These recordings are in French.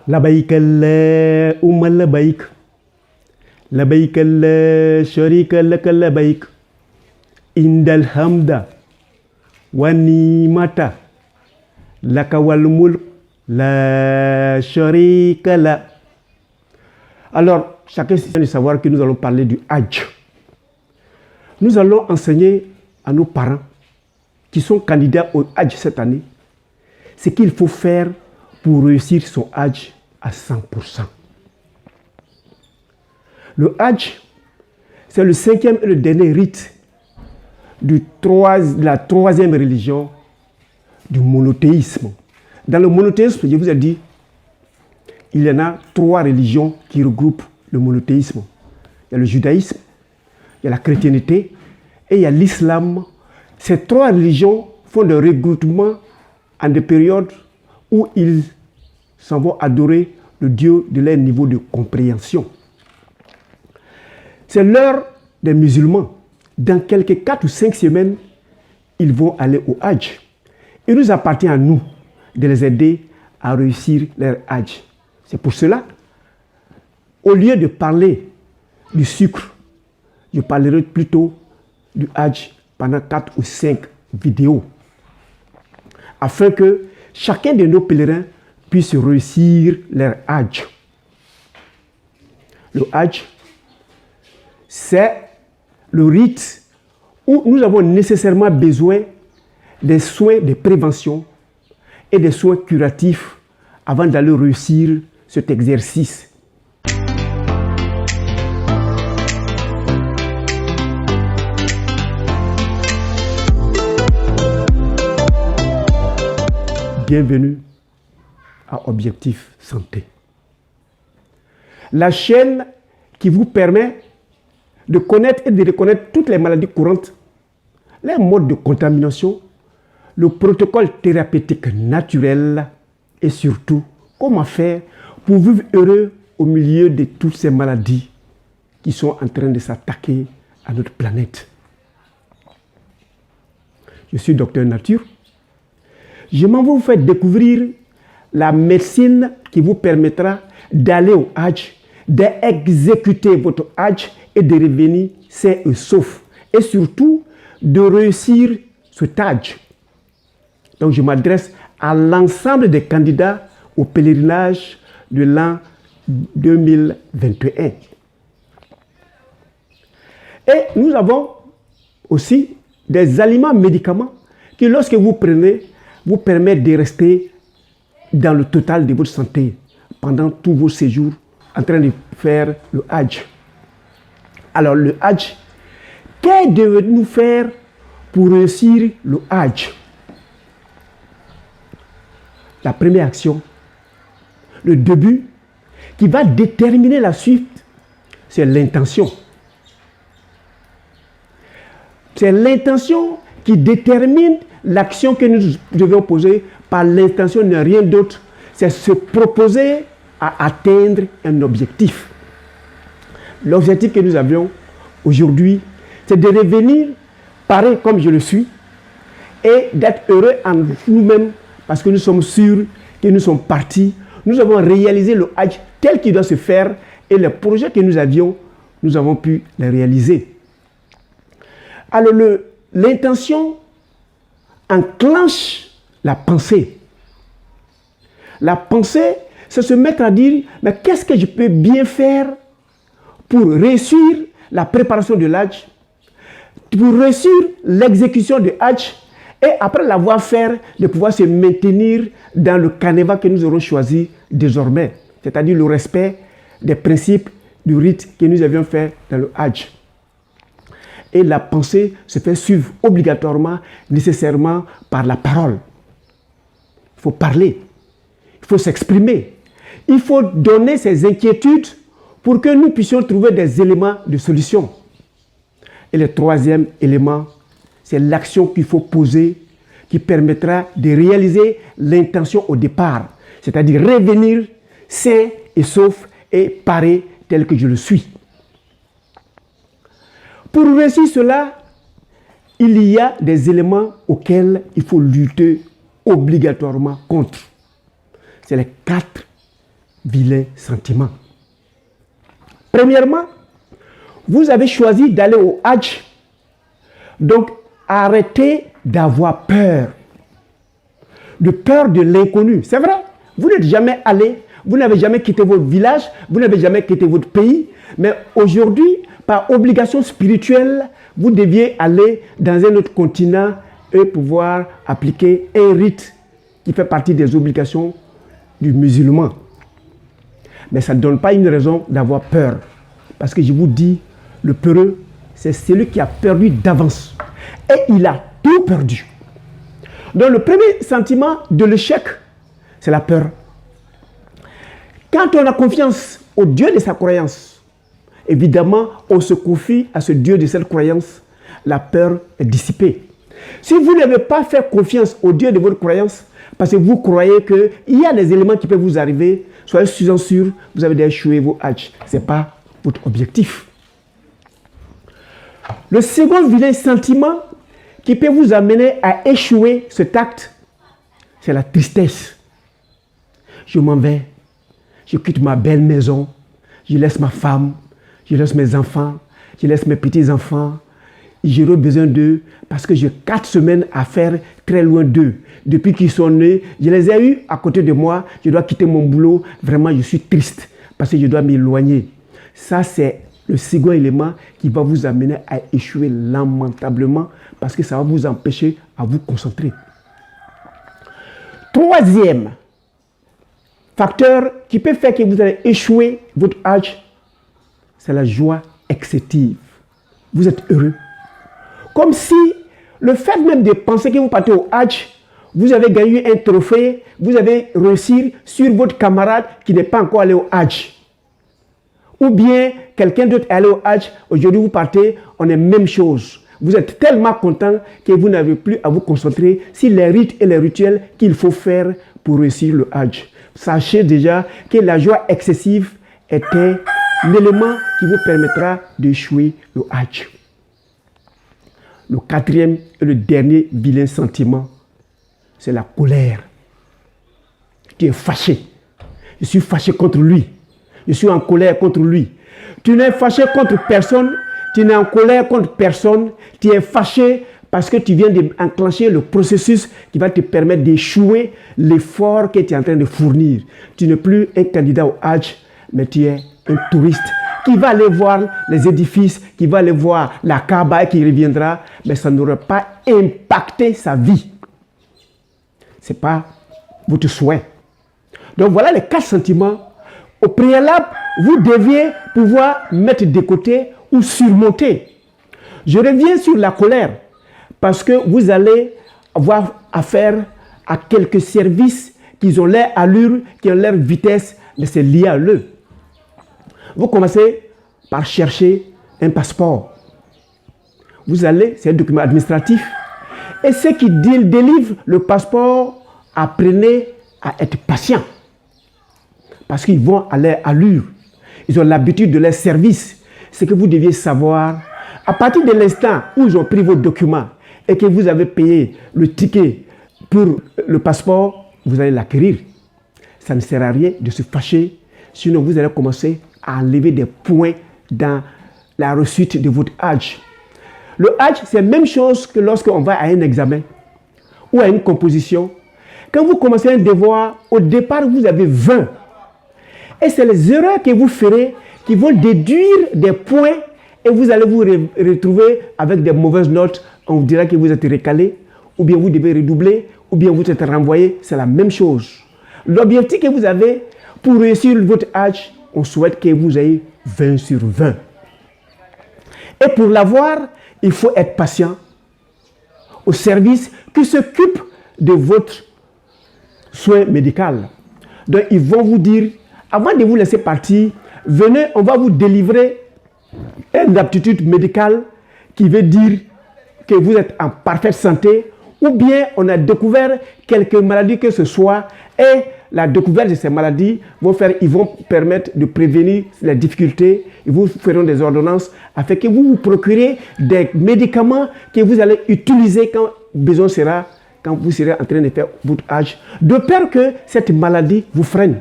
لبيك اللهم لبيك لبيك لا شريك لك لبيك إن الحمد والنعمة لك والملك لا شريك لك. Alors, chacun doit savoir que nous allons parler du Hajj. Nous allons enseigner à nos parents qui sont candidats au Hajj cette année ce qu'il faut faire pour réussir son Hajj à 100%. Le Hajj, c'est le 5e et le dernier rite de la troisième religion du monothéisme. Dans le monothéisme, je vous ai dit, il y en a 3 religions qui regroupent le monothéisme. Il y a le judaïsme, il y a la chrétienté et il y a l'islam. Ces 3 religions font des regroupements en des périodes où ils s'en vont adorer le Dieu de leur niveau de compréhension. C'est l'heure des musulmans. Dans quelques 4 ou 5 semaines, ils vont aller au Hajj. Il nous appartient à nous de les aider à réussir leur Hajj. C'est pour cela, au lieu de parler du sucre, je parlerai plutôt du Hajj pendant 4 ou 5 vidéos, afin que chacun de nos pèlerins puisse réussir leur Hajj. Le Hajj, c'est le rite où nous avons nécessairement besoin des soins de prévention et des soins curatifs avant d'aller réussir cet exercice. Bienvenue à Objectif Santé. La chaîne qui vous permet de connaître et de reconnaître toutes les maladies courantes, les modes de contamination, le protocole thérapeutique naturel et surtout comment faire pour vivre heureux au milieu de toutes ces maladies qui sont en train de s'attaquer à notre planète. Je suis Docteur Nature. Je m'en vais vous faire découvrir la médecine qui vous permettra d'aller au Hajj, d'exécuter votre Hajj et de revenir sain et sauf. Et surtout, de réussir ce Hajj. Donc, je m'adresse à l'ensemble des candidats au pèlerinage de l'an 2021. Et nous avons aussi des aliments médicaments qui, lorsque vous prenez, vous permettent de rester dans le total de votre santé pendant tous vos séjours en train de faire le Hajj. Alors le Hajj, que devons-nous faire pour réussir le Hajj? La première action, le début, qui va déterminer la suite, c'est l'intention. C'est l'intention qui détermine l'action que nous devons poser. Par l'intention n'est rien d'autre, c'est se proposer à atteindre un objectif. L'objectif que nous avions aujourd'hui, c'est de revenir pareil comme je le suis et d'être heureux en nous-mêmes parce que nous sommes sûrs que nous sommes partis. Nous avons réalisé le Hajj tel qu'il doit se faire et les projets que nous avions, nous avons pu les réaliser. Alors l'intention enclenche la pensée. La pensée, c'est se mettre à dire, mais qu'est-ce que je peux bien faire pour réussir la préparation de l'Hajj, pour réussir l'exécution du Hajj, et après l'avoir fait, de pouvoir se maintenir dans le canevas que nous aurons choisi désormais, c'est-à-dire le respect des principes du rite que nous avions fait dans le Hajj. Et la pensée se fait suivre obligatoirement, nécessairement par la parole. Il faut parler, il faut s'exprimer, il faut donner ses inquiétudes pour que nous puissions trouver des éléments de solution. Et le troisième élément, c'est l'action qu'il faut poser qui permettra de réaliser l'intention au départ, c'est-à-dire revenir sain et sauf et paré tel que je le suis. Pour réussir cela, il y a des éléments auxquels il faut lutter obligatoirement contre. C'est les 4 vilains sentiments. Premièrement, vous avez choisi d'aller au Hajj. Donc, arrêtez d'avoir peur. De peur de l'inconnu. C'est vrai, vous n'êtes jamais allé, vous n'avez jamais quitté votre village, vous n'avez jamais quitté votre pays. Mais aujourd'hui, par obligation spirituelle, vous deviez aller dans un autre continent et pouvoir appliquer un rite qui fait partie des obligations du musulman. Mais ça ne donne pas une raison d'avoir peur. Parce que je vous dis, le peureux, c'est celui qui a perdu d'avance. Et il a tout perdu. Donc le premier sentiment de l'échec, c'est la peur. Quand on a confiance au Dieu de sa croyance, évidemment, on se confie à ce Dieu de cette croyance, la peur est dissipée. Si vous n'avez pas fait confiance au Dieu de votre croyance, parce que vous croyez qu'il y a des éléments qui peuvent vous arriver, soyez sûr, vous avez déjà échoué vos hajj. Ce n'est pas votre objectif. Le second vilain sentiment qui peut vous amener à échouer cet acte, c'est la tristesse. Je m'en vais, je quitte ma belle maison, je laisse ma femme, je laisse mes enfants, je laisse mes petits-enfants. J'aurai besoin d'eux parce que j'ai 4 semaines à faire très loin d'eux. Depuis qu'ils sont nés, je les ai eus à côté de moi, je dois quitter mon boulot. Vraiment, je suis triste parce que je dois m'éloigner. Ça, c'est le second élément qui va vous amener à échouer lamentablement parce que ça va vous empêcher à vous concentrer. Troisième facteur qui peut faire que vous allez échouer votre hajj, c'est la joie excessive. Vous êtes heureux. Comme si le fait même de penser que vous partez au hajj, vous avez gagné un trophée, vous avez réussi sur votre camarade qui n'est pas encore allé au hajj. Ou bien quelqu'un d'autre est allé au hajj, aujourd'hui vous partez, on est même chose. Vous êtes tellement content que vous n'avez plus à vous concentrer sur les rites et les rituels qu'il faut faire pour réussir le hajj. Sachez déjà que la joie excessive était l'élément qui vous permettra d'échouer le hajj. Le quatrième et le dernier vilain sentiment, c'est la colère. Tu es fâché. Je suis fâché contre lui. Je suis en colère contre lui. Tu n'es fâché contre personne. Tu n'es en colère contre personne. Tu es fâché parce que tu viens d'enclencher le processus qui va te permettre d'échouer l'effort que tu es en train de fournir. Tu n'es plus un candidat au hajj, mais tu es un touriste qui va aller voir les édifices, qui va aller voir la Kaaba et qui reviendra, mais ça n'aurait pas impacté sa vie. Ce n'est pas votre souhait. Donc voilà les 4 sentiments. Au préalable, vous deviez pouvoir mettre de côté ou surmonter. Je reviens sur la colère parce que vous allez avoir affaire à quelques services qui ont leur allure, qui ont leur vitesse, mais c'est lié à eux. Vous commencez par chercher un passeport. Vous allez, c'est un document administratif. Et ceux qui délivrent le passeport, apprenez à être patient. Parce qu'ils vont à leur allure. Ils ont l'habitude de leur service. Ce que vous deviez savoir, à partir de l'instant où ils ont pris vos documents et que vous avez payé le ticket pour le passeport, vous allez l'acquérir. Ça ne sert à rien de se fâcher, sinon vous allez commencer à enlever des points dans la réussite de votre hajj. Le hajj, c'est la même chose que lorsqu'on va à un examen ou à une composition. Quand vous commencez un devoir, au départ, vous avez 20. Et c'est les erreurs que vous ferez qui vont déduire des points et vous allez vous retrouver avec des mauvaises notes. On vous dira que vous êtes recalé, ou bien vous devez redoubler, ou bien vous êtes renvoyé. C'est la même chose. L'objectif que vous avez pour réussir votre hajj, on souhaite que vous ayez 20 sur 20. Et pour l'avoir, il faut être patient au service qui s'occupe de votre soin médical. Donc, ils vont vous dire, avant de vous laisser partir, venez, on va vous délivrer une aptitude médicale qui veut dire que vous êtes en parfaite santé, ou bien on a découvert quelques maladies que ce soit, et la découverte de ces maladies ils vont permettre de prévenir les difficultés. Ils vous feront des ordonnances afin que vous vous procurez des médicaments que vous allez utiliser quand besoin sera, quand vous serez en train de faire votre hajj, de peur que cette maladie vous freine.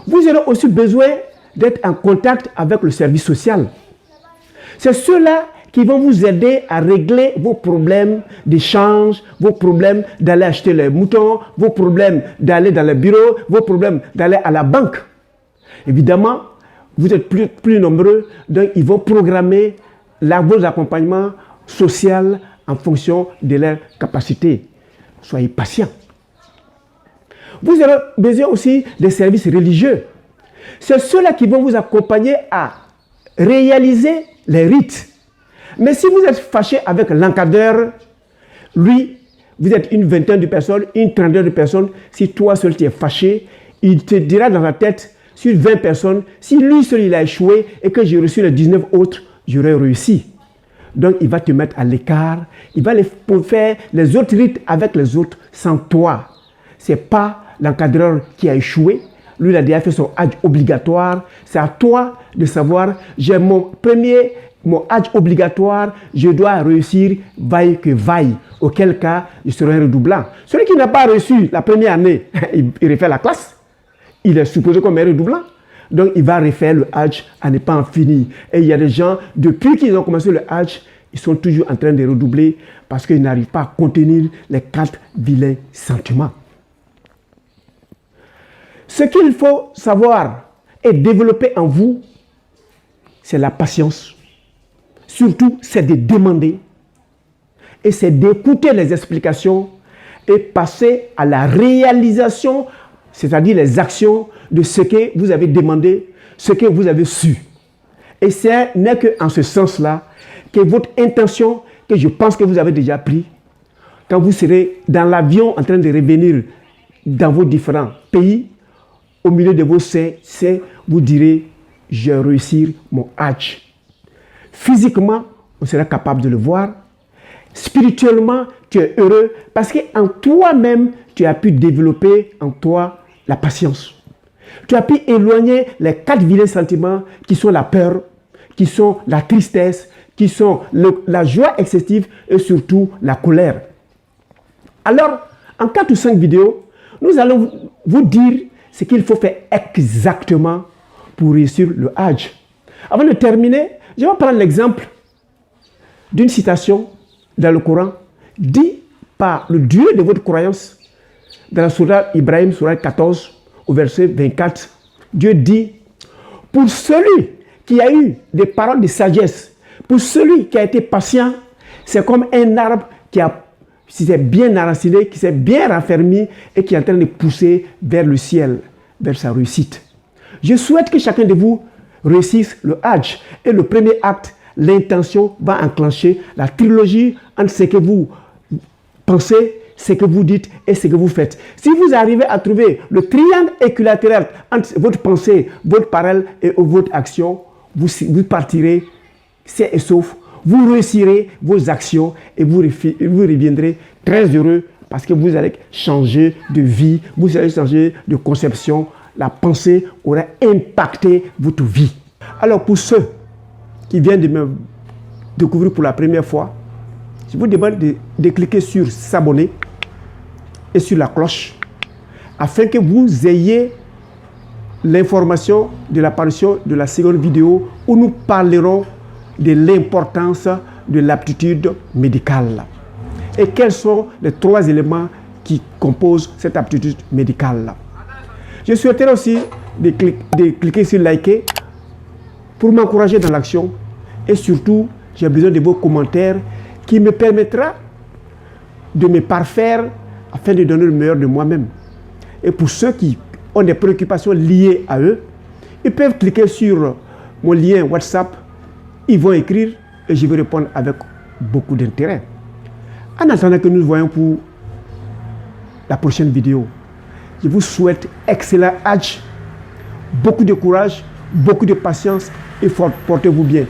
Vous aurez aussi besoin d'être en contact avec le service social. C'est ceux-là qui vont vous aider à régler vos problèmes d'échange, vos problèmes d'aller acheter les moutons, vos problèmes d'aller dans le bureau, vos problèmes d'aller à la banque. Évidemment, vous êtes plus nombreux, donc ils vont programmer vos accompagnements sociaux en fonction de leurs capacités. Soyez patients. Vous aurez besoin aussi des services religieux. C'est ceux-là qui vont vous accompagner à réaliser les rites. Mais si vous êtes fâché avec l'encadreur, lui, vous êtes une vingtaine de personnes, une trentaine de personnes, si toi seul tu es fâché, il te dira dans la tête, sur 20 personnes, si lui seul il a échoué et que j'ai reçu les 19 autres, j'aurais réussi. Donc il va te mettre à l'écart, il va faire les autres rites avec les autres sans toi. Ce n'est pas l'encadreur qui a échoué, lui il a déjà fait son Hajj obligatoire, c'est à toi de savoir, j'ai mon Hajj obligatoire, je dois réussir vaille que vaille, auquel cas je serai un redoublant. Celui qui n'a pas reçu la première année, il refait la classe, il est supposé comme un redoublant. Donc il va refaire le Hajj à ne pas en finir. Et il y a des gens, depuis qu'ils ont commencé le Hajj, ils sont toujours en train de redoubler parce qu'ils n'arrivent pas à contenir les 4 vilains sentiments. Ce qu'il faut savoir et développer en vous, c'est la patience. Surtout, c'est de demander et c'est d'écouter les explications et passer à la réalisation, c'est-à-dire les actions de ce que vous avez demandé, ce que vous avez su. Et ce n'est qu'en ce sens-là que votre intention, que je pense que vous avez déjà pris, quand vous serez dans l'avion en train de revenir dans vos différents pays, au milieu de vos seins, vous direz, je vais réussir mon Hajj. Physiquement, on sera capable de le voir. Spirituellement, tu es heureux parce qu'en toi-même, tu as pu développer en toi la patience. Tu as pu éloigner les 4 vilains sentiments qui sont la peur, qui sont la tristesse, qui sont la joie excessive et surtout la colère. Alors, en 4 ou 5 vidéos, nous allons vous dire ce qu'il faut faire exactement pour réussir le Hajj. Avant de terminer, je vais prendre l'exemple d'une citation dans le Coran, dit par le Dieu de votre croyance, dans la sourate Ibrahim, sourate 14, au verset 24. Dieu dit, pour celui qui a eu des paroles de sagesse, pour celui qui a été patient, c'est comme un arbre qui s'est bien enraciné, qui s'est bien raffermi et qui est en train de pousser vers le ciel, vers sa réussite. Je souhaite que chacun de vous réussisse le Hajj. Et le premier acte, l'intention va enclencher la trilogie entre ce que vous pensez, ce que vous dites et ce que vous faites. Si vous arrivez à trouver le triangle équilatéral entre votre pensée, votre parole et votre action, vous partirez sain et sauf, vous réussirez vos actions et vous reviendrez très heureux parce que vous allez changer de vie, vous allez changer de conception. La pensée aura impacté votre vie. Alors pour ceux qui viennent de me découvrir pour la première fois, je vous demande de cliquer sur s'abonner et sur la cloche afin que vous ayez l'information de l'apparition de la seconde vidéo où nous parlerons de l'importance de l'aptitude médicale et quels sont les 3 éléments qui composent cette aptitude médicale. Je souhaiterais aussi de cliquer sur liker pour m'encourager dans l'action et surtout j'ai besoin de vos commentaires qui me permettra de me parfaire afin de donner le meilleur de moi-même. Et pour ceux qui ont des préoccupations liées à eux, ils peuvent cliquer sur mon lien WhatsApp, ils vont écrire et je vais répondre avec beaucoup d'intérêt. En attendant que nous nous voyons pour la prochaine vidéo, je vous souhaite excellent Hajj, beaucoup de courage, beaucoup de patience et portez-vous bien.